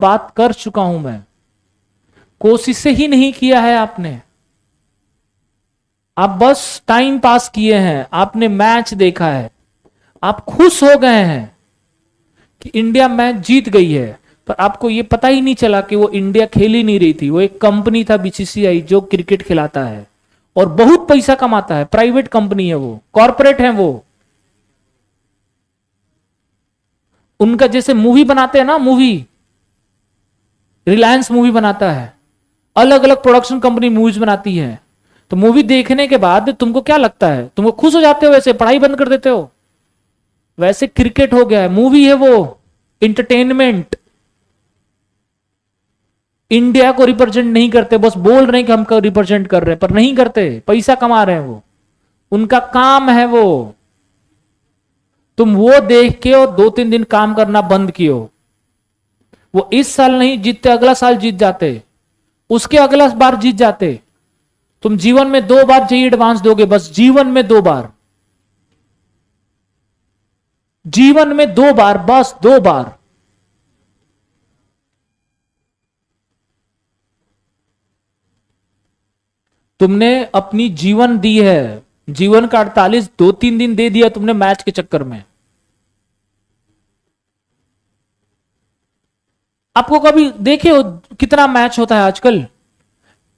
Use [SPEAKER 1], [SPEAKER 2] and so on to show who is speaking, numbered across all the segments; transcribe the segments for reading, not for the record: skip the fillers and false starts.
[SPEAKER 1] बात कर चुका हूं मैं। कोशिश ही नहीं किया है आपने, आप बस टाइम पास किए हैं, आपने मैच देखा है, आप खुश हो गए हैं कि इंडिया मैच जीत गई है, पर आपको यह पता ही नहीं चला कि वो इंडिया खेल ही नहीं रही थी। वो एक कंपनी था बीसीसीआई जो क्रिकेट खिलाता है और बहुत पैसा कमाता है, प्राइवेट कंपनी है, वो कॉरपोरेट है। वो उनका जैसे मूवी बनाते हैं ना, मूवी रिलायंस मूवी बनाता है, अलग अलग प्रोडक्शन कंपनी मूवीज बनाती है। तो मूवी देखने के बाद तुमको क्या लगता है, तुमको खुश हो जाते हो, वैसे पढ़ाई बंद कर देते हो? वैसे क्रिकेट हो गया है, मूवी है वो, इंटरटेनमेंट। इंडिया को रिप्रेजेंट नहीं करते, बस बोल रहे हैं कि हमको रिप्रेजेंट कर रहे हैं, पर नहीं करते, पैसा कमा रहे हैं वो, उनका काम है वो। तुम वो देख के और 2-3 दिन काम करना बंद कियो। वो इस साल नहीं जीतते, अगला साल जीत जाते, उसके अगला बार जीत जाते। तुम जीवन में 2 बार चाहिए एडवांस दोगे, बस जीवन में 2 बार, जीवन में 2 बार, बस 2 बार। तुमने अपनी जीवन दी है, जीवन का 48 2-3 दिन दे दिया तुमने मैच के चक्कर में। आपको कभी देखे हो कितना मैच होता है आजकल?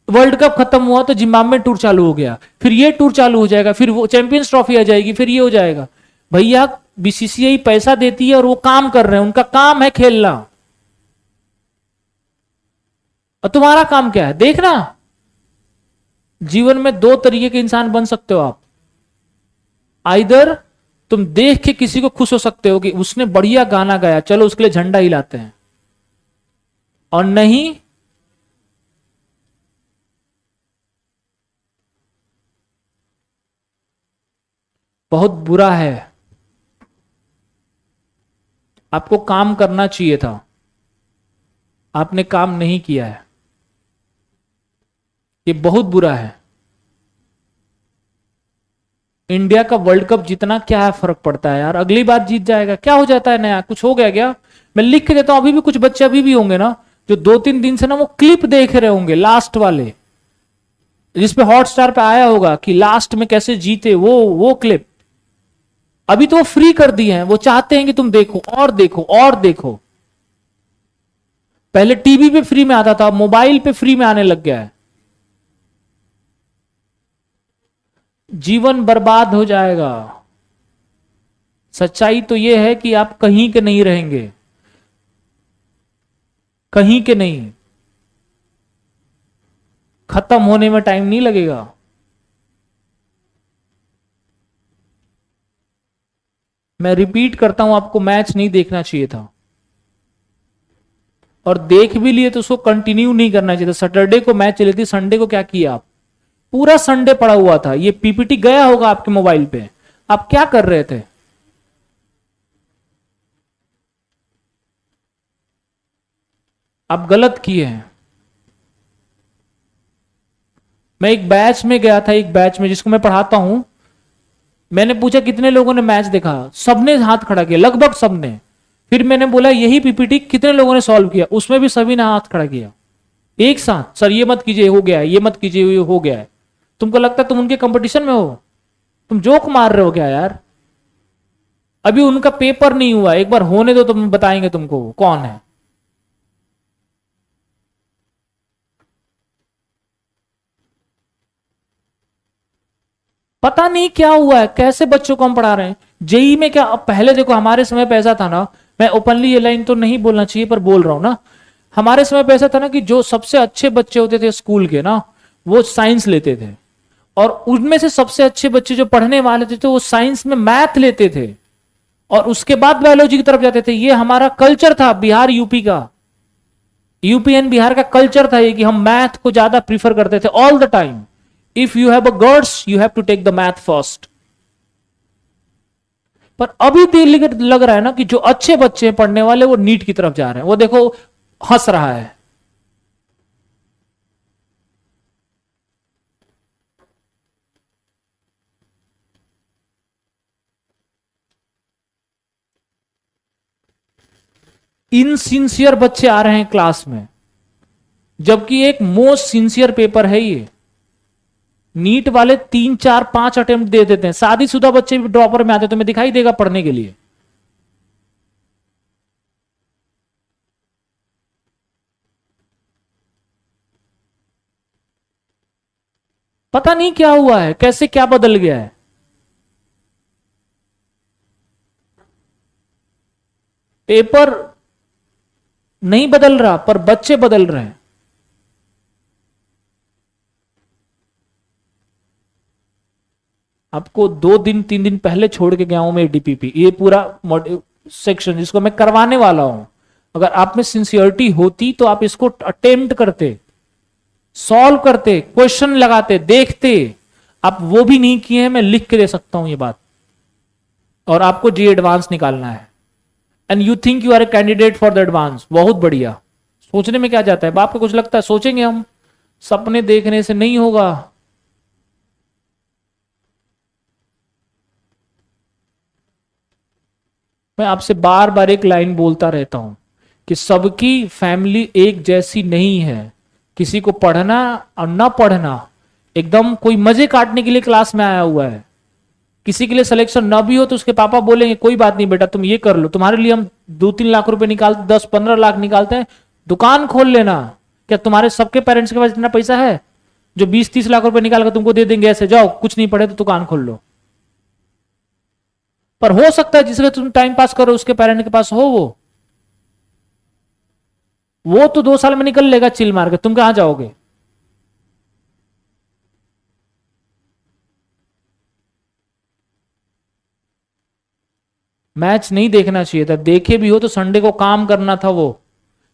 [SPEAKER 1] वर्ल्ड कप खत्म हुआ तो जिम्बाब्वे टूर चालू हो गया, फिर ये टूर चालू हो जाएगा, फिर वो चैंपियंस ट्रॉफी आ जाएगी, फिर ये हो जाएगा। भैया बीसीसीआई पैसा देती है और वो काम कर रहे हैं, उनका काम है खेलना। और तुम्हारा काम क्या है? देखना। जीवन में 2 तरीके के इंसान बन सकते हो आप। आइदर तुम देख के किसी को खुश हो सकते हो कि उसने बढ़िया गाना गाया, चलो उसके लिए झंडा हिलाते हैं, और नहीं बहुत बुरा है। आपको काम करना चाहिए था, आपने काम नहीं किया है, ये बहुत बुरा है। इंडिया का वर्ल्ड कप जीतना क्या है, फर्क पड़ता है यार, अगली बार जीत जाएगा, क्या हो जाता है नया, कुछ हो गया क्या? मैं लिख के देता हूं, अभी भी कुछ बच्चे अभी भी होंगे ना जो 2-3 दिन से ना वो क्लिप देख रहे होंगे, लास्ट वाले जिसपे हॉटस्टार पे आया होगा कि लास्ट में कैसे जीते, वो क्लिप अभी तो वो फ्री कर दिए हैं, वो चाहते हैं कि तुम देखो और देखो और देखो। पहले टीवी पे फ्री में आता था, मोबाइल पे फ्री में आने लग गया है। जीवन बर्बाद हो जाएगा। सच्चाई तो यह है कि आप कहीं के नहीं रहेंगे, कहीं के नहीं, खत्म होने में टाइम नहीं लगेगा। मैं रिपीट करता हूं, आपको मैच नहीं देखना चाहिए था, और देख भी लिए तो उसको कंटिन्यू नहीं करना चाहिए था। सैटरडे को मैच चली थी, संडे को क्या किया आप? पूरा संडे पड़ा हुआ था, ये पीपीटी गया होगा आपके मोबाइल पे, आप क्या कर रहे थे? आप गलत किए हैं। मैं एक बैच में गया था, एक बैच में जिसको मैं पढ़ाता हूं, मैंने पूछा कितने लोगों ने मैच देखा, सबने हाथ खड़ा किया, लगभग सबने। फिर मैंने बोला यही पीपीटी कितने लोगों ने सॉल्व किया, उसमें भी सभी ने हाथ खड़ा किया एक साथ। सर ये मत कीजिए, हो गया है, ये मत कीजिए, ये हो गया है। तुमको लगता है तुम उनके कंपटीशन में हो? तुम जोक मार रहे हो क्या यार? अभी उनका पेपर नहीं हुआ, एक बार होने दो, तुम बताएंगे तुमको कौन है। पता नहीं क्या हुआ है, कैसे बच्चों को हम पढ़ा रहे हैं। जेई में क्या, अब पहले देखो हमारे समय पे ऐसा था ना, मैं ओपनली ये लाइन तो नहीं बोलना चाहिए पर बोल रहा हूं ना, हमारे समय पे ऐसा था ना कि जो सबसे अच्छे बच्चे होते थे स्कूल के ना, वो साइंस लेते थे, और उनमें से सबसे अच्छे बच्चे जो पढ़ने वाले थे तो वो साइंस में मैथ लेते थे, और उसके बाद बायोलॉजी की तरफ जाते थे। ये हमारा कल्चर था, बिहार यूपी का, यूपी एंड बिहार का कल्चर था ये, कि हम मैथ को ज्यादा प्रीफर करते थे all the time. If you have a guards you have to take the math first. पर अभी दिल लग रहा है ना कि जो अच्छे बच्चे हैं पढ़ने वाले, वो नीट की तरफ जा रहे हैं, वो देखो हंस रहा है। इनसिंसियर बच्चे आ रहे हैं क्लास में, जबकि एक मोस्ट सिंसियर पेपर है ये। नीट वाले 3 4 5 अटेम्प्ट दे देते हैं, शादीशुदा बच्चे भी ड्रॉपर में आते हैं, तुम्हें दिखाई देगा पढ़ने के लिए। पता नहीं क्या हुआ है, कैसे क्या बदल गया है। पेपर नहीं बदल रहा पर बच्चे बदल रहे हैं। आपको 2 दिन 3 दिन पहले छोड़ के गया हूं मैं डीपीपी, ये पूरा सेक्शन जिसको मैं करवाने वाला हूं। अगर आप में सिंसियरिटी होती तो आप इसको अटेम्प्ट करते, सॉल्व करते, क्वेश्चन लगाते, देखते। आप वो भी नहीं किए हैं, मैं लिख के दे सकता हूं ये बात। और आपको जी एडवांस निकालना है and you think you are a candidate for the advance. बहुत बढ़िया, सोचने में क्या जाता है, बाप को कुछ लगता है सोचेंगे हम, सपने देखने से नहीं होगा। मैं आपसे बार बार एक लाइन बोलता रहता हूं कि सबकी फैमिली एक जैसी नहीं है। किसी को पढ़ना और ना पढ़ना, एकदम कोई मजे काटने के लिए क्लास में आया हुआ है। किसी के लिए सिलेक्शन ना भी हो तो उसके पापा बोलेंगे कोई बात नहीं बेटा तुम ये कर लो, तुम्हारे लिए हम 2-3 लाख रुपए निकालते, 10-15 लाख निकालते हैं, दुकान खोल लेना। क्या तुम्हारे सबके पेरेंट्स के पास इतना पैसा है जो 20-30 लाख रुपए निकाल कर तुमको दे देंगे ऐसे, जाओ कुछ नहीं पढ़े तो दुकान खोल लो। पर हो सकता है जिसके तुम टाइम पास करो उसके पेरेंट के पास हो वो तो 2 साल में निकल लेगा चिल मार के, तुम कहां जाओगे। मैच नहीं देखना चाहिए था, देखे भी हो तो संडे को काम करना था वो,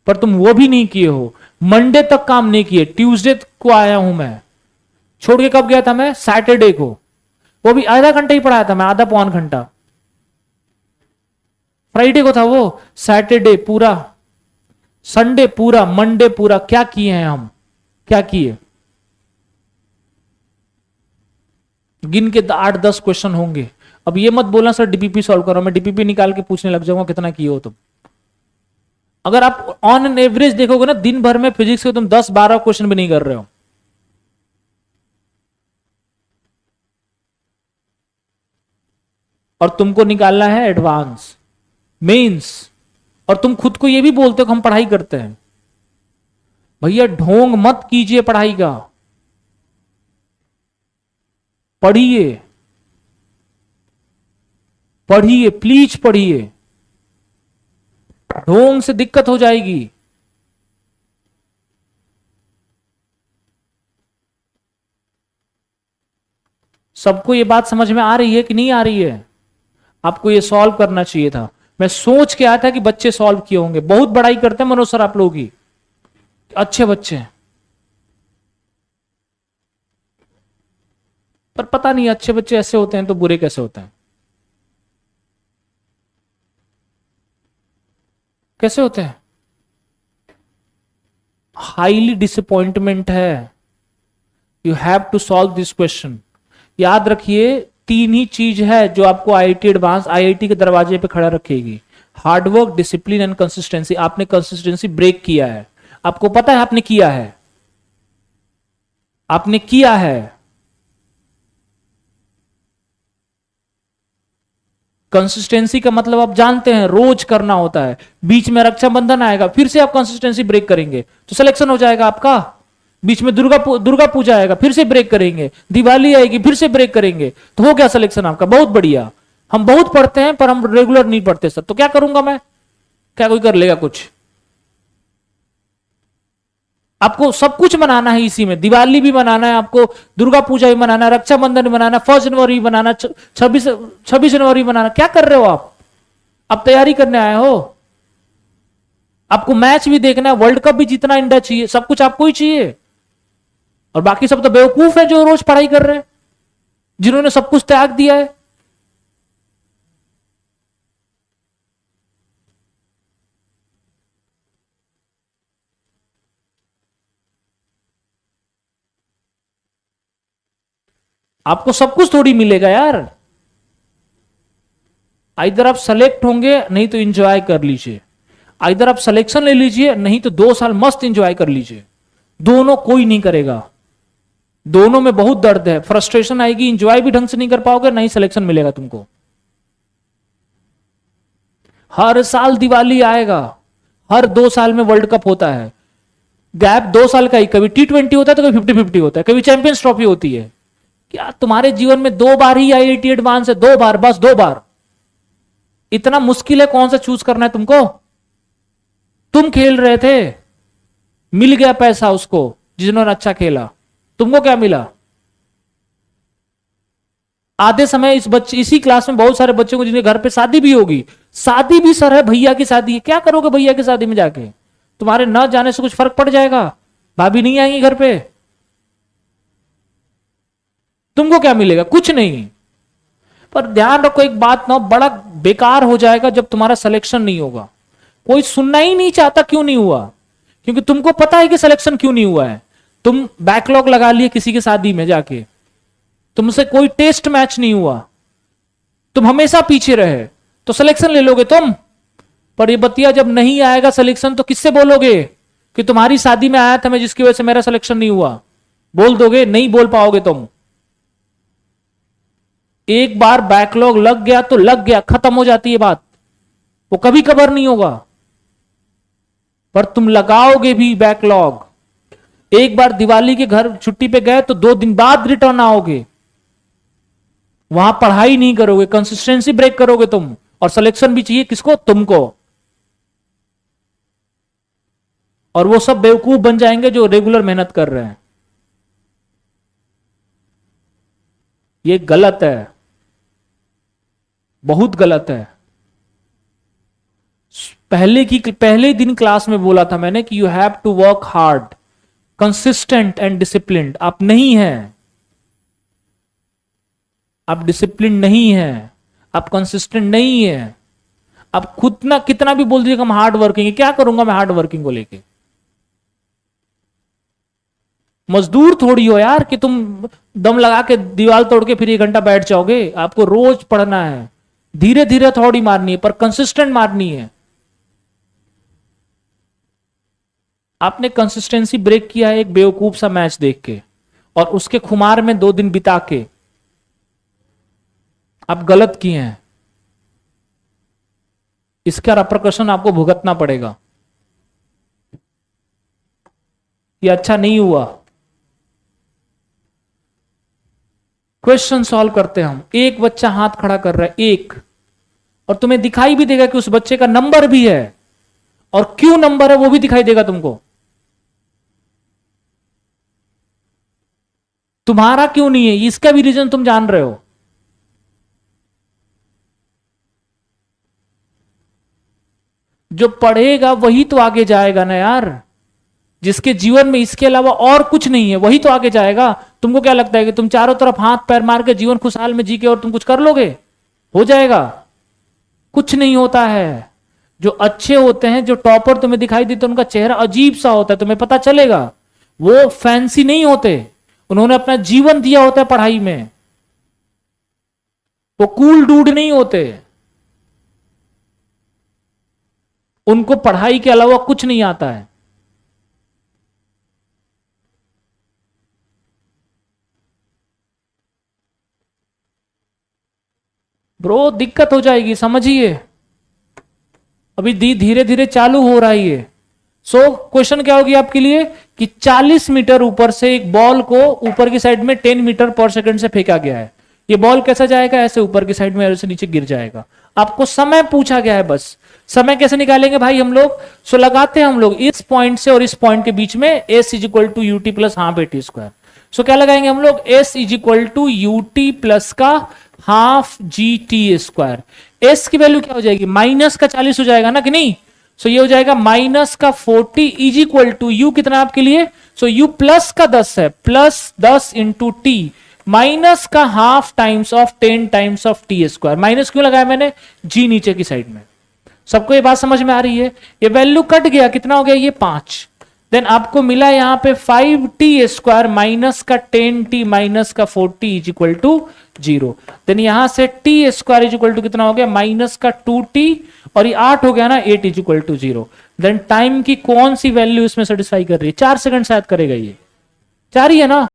[SPEAKER 1] पर तुम वो भी नहीं किए हो। मंडे तक काम नहीं किए, ट्यूसडे को आया हूं मैं। छोड़ के कब गया था मैं, सैटरडे को, वो भी आधा घंटा ही पढ़ाया था मैं, आधा पौन घंटा। फ्राइडे को था वो, सैटरडे पूरा, संडे पूरा, मंडे पूरा। क्या किए हैं हम, क्या किए। गिन के 8-10 क्वेश्चन होंगे। अब ये मत बोलना सर डीपीपी सॉल्व करो, मैं डीपीपी निकाल के पूछने लग जाऊंगा कितना किए हो तुम। अगर आप ऑन एन एवरेज देखोगे ना, दिन भर में फिजिक्स के तुम 10-12 क्वेश्चन भी नहीं कर रहे हो। और तुमको निकालना है एडवांस, मेंस, और तुम खुद को ये भी बोलते हो कि हम पढ़ाई करते हैं। भैया ढोंग मत कीजिए पढ़ाई का, पढ़िए, पढ़िए, प्लीज पढ़िए, ढोंग से दिक्कत हो जाएगी। सबको ये बात समझ में आ रही है कि नहीं आ रही है। आपको ये सॉल्व करना चाहिए था। मैं सोच के आया था कि बच्चे सॉल्व किए होंगे। बहुत बड़ाई करते हैं मनोज सर आप लोगों की, अच्छे बच्चे हैं, पर पता नहीं अच्छे बच्चे ऐसे होते हैं तो बुरे कैसे होते हैं, कैसे होते हैं। हाईली डिसअपॉइंटमेंट है। You have to solve this question. याद रखिए 3 ही चीज है जो आपको आईआईटी एडवांस, आईआईटी के दरवाजे पे खड़ा रखेगी। Hard work, discipline and consistency. आपने कंसिस्टेंसी ब्रेक किया है, आपको पता है आपने किया है, आपने किया है। कंसिस्टेंसी का मतलब आप जानते हैं, रोज करना होता है। बीच में रक्षाबंधन आएगा फिर से आप कंसिस्टेंसी ब्रेक करेंगे तो सिलेक्शन हो जाएगा आपका। बीच में दुर्गा पूजा आएगा फिर से ब्रेक करेंगे, दिवाली आएगी फिर से ब्रेक करेंगे, तो हो गया सिलेक्शन आपका। बहुत बढ़िया। हम बहुत पढ़ते हैं पर हम रेगुलर नहीं पढ़ते सर, तो क्या करूंगा मैं, क्या कोई कर लेगा कुछ। आपको सब कुछ मनाना है इसी में, दिवाली भी मनाना है आपको, दुर्गा पूजा भी मनाना है, रक्षाबंधन भी मनाना, 1 जनवरी भी मनाना, 26 जनवरी मनाना। क्या कर रहे हो आप तैयारी करने आए हो। आपको मैच भी देखना है, वर्ल्ड कप भी जीतना इंडिया चाहिए, सब कुछ आपको ही चाहिए। और बाकी सब तो बेवकूफ है जो रोज पढ़ाई कर रहे हैं, जिन्होंने सब कुछ त्याग दिया है। आपको सब कुछ थोड़ी मिलेगा यार। इधर आप सेलेक्ट होंगे, नहीं तो एंजॉय कर लीजिए। इधर आप सिलेक्शन ले लीजिए, नहीं तो 2 साल मस्त एंजॉय कर लीजिए। दोनों कोई नहीं करेगा, दोनों में बहुत दर्द है, फ्रस्ट्रेशन आएगी, एंजॉय भी ढंग से नहीं कर पाओगे, नहीं सिलेक्शन मिलेगा तुमको। हर साल दिवाली आएगा, हर 2 साल में वर्ल्ड कप होता है, गैप 2 साल का ही, कभी T20 होता है तो कभी 50-50 होता है, कभी चैंपियंस ट्रॉफी होती है। क्या तुम्हारे जीवन में 2 बार ही IIT एडवांस है? 2 बार, बस 2 बार। इतना मुश्किल है कौन सा चूज करना है तुमको? तुम खेल रहे थे, मिल गया पैसा उसको जिन्होंने अच्छा खेला, तुमको क्या मिला? आधे समय इसी क्लास में बहुत सारे बच्चों को जिनके घर पे शादी भी होगी, शादी भी सर है, भैया की शादी है, क्या करोगे भैया की शादी में जाके? तुम्हारे न जाने से कुछ फर्क पड़ जाएगा? भाभी नहीं आएंगी घर पे, तुमको क्या मिलेगा? कुछ नहीं। पर ध्यान रखो एक बात ना, बड़ा बेकार हो जाएगा जब तुम्हारा सिलेक्शन नहीं होगा। कोई सुनना ही नहीं चाहता क्यों नहीं हुआ, क्योंकि तुमको पता है कि सिलेक्शन क्यों नहीं हुआ है। तुम बैकलॉग लगा लिए किसी की शादी में जाके, तुमसे कोई टेस्ट मैच नहीं हुआ, तुम हमेशा पीछे रहे, तो सिलेक्शन ले लोगे तुम। पर ये बतिया जब नहीं आएगा सिलेक्शन तो किससे बोलोगे कि तुम्हारी शादी में आया था मैं जिसकी वजह से मेरा सिलेक्शन नहीं हुआ? बोल दोगे? नहीं बोल पाओगे तुम। एक बार बैकलॉग लग गया तो लग गया, खत्म हो जाती है बात, वो कभी कवर नहीं होगा। पर तुम लगाओगे भी बैकलॉग, एक बार दिवाली के घर छुट्टी पे गए तो 2 दिन बाद रिटर्न आओगे, वहां पढ़ाई नहीं करोगे, कंसिस्टेंसी ब्रेक करोगे तुम, और सिलेक्शन भी चाहिए किसको? तुमको। और वो सब बेवकूफ बन जाएंगे जो रेगुलर मेहनत कर रहे हैं। ये गलत है, बहुत गलत है। पहले दिन क्लास में बोला था मैंने कि you have to work hard, consistent and disciplined. आप नहीं हैं, आप डिसिप्लिन नहीं है, आप कंसिस्टेंट नहीं है। आप खुद ना कितना भी बोल दीजिएगा हम हार्ड वर्किंग है, क्या करूंगा मैं हार्ड वर्किंग को लेके? मजदूर थोड़ी हो यार कि तुम दम लगा के दीवार तोड़ के फिर 1 घंटा बैठ जाओगे। आपको रोज पढ़ना है, धीरे धीरे थोड़ी मारनी है, पर कंसिस्टेंट मारनी है। आपने कंसिस्टेंसी ब्रेक किया है एक बेवकूफ सा मैच देख के, और उसके खुमार में 2 दिन बिता के। आप गलत किए हैं, इसका रिपरकशन आपको भुगतना पड़ेगा। ये अच्छा नहीं हुआ। क्वेश्चन सॉल्व करते हैं हम। एक बच्चा हाथ खड़ा कर रहा है, एक, और तुम्हें दिखाई भी देगा कि उस बच्चे का नंबर भी है, और क्यों नंबर है वो भी दिखाई देगा तुमको। तुम्हारा क्यों नहीं है इसका भी रीजन तुम जान रहे हो। जो पढ़ेगा वही तो आगे जाएगा ना यार, जिसके जीवन में इसके अलावा और कुछ नहीं है वही तो आगे जाएगा। तुमको क्या लगता है कि तुम चारों तरफ हाथ पैर मार के जीवन खुशहाल में जी के और तुम कुछ कर लोगे? हो जाएगा? कुछ नहीं होता है। जो अच्छे होते हैं, जो टॉपर तुम्हें दिखाई देते उनका चेहरा अजीब सा होता है, तुम्हें पता चलेगा। वो फैंसी नहीं होते, उन्होंने अपना जीवन दिया होता है पढ़ाई में। वो कूल डूड नहीं होते, उनको पढ़ाई के अलावा कुछ नहीं आता है। ब्रो दिक्कत हो जाएगी, समझिए। अभी धीरे धीरे चालू हो रहा है ये। सो क्वेश्चन क्या होगी आपके लिए कि 40 मीटर ऊपर से एक बॉल को ऊपर की साइड में 10 मीटर पर सेकंड से फेंका गया है। ये बॉल कैसा जाएगा? ऐसे ऊपर की साइड में, ऐसे नीचे गिर जाएगा। आपको समय पूछा गया है, बस समय कैसे निकालेंगे भाई हम लोग? सो लगाते हैं हम लोग इस पॉइंट से और इस पॉइंट के बीच में s is equal to ut plus half at square. So क्या लगाएंगे हम लोग? s is equal to ut plus का half g t square. s की वैल्यू क्या हो जाएगी? माइनस का 40 हो जाएगा ना कि नहीं? सो ये हो जाएगा माइनस का 40 इज इक्वल टू यू कितना आपके लिए? सो यू प्लस का 10 है, प्लस 10 इंटू टी माइनस का half times of 10 times of T square. Minus क्यों लगाया मैंने? जी नीचे की साइड में। सबको ये बात समझ में आ रही है? ये वैल्यू कट गया, कितना हो गया ये? 5। देन आपको मिला यहां पे 5t स्क्वायर माइनस का 10t माइनस का 40 इज इक्वल टू 0। देन यहां से t square is equal to कितना हो गया? माइनस का 2t और ये 8 हो गया ना, 8 is equal to 0। Then time की कौन सी वैल्यू इसमें सेटिस्फाई कर रही है? 4 सेकंड शायद करेगा ये, 4 ही है ना।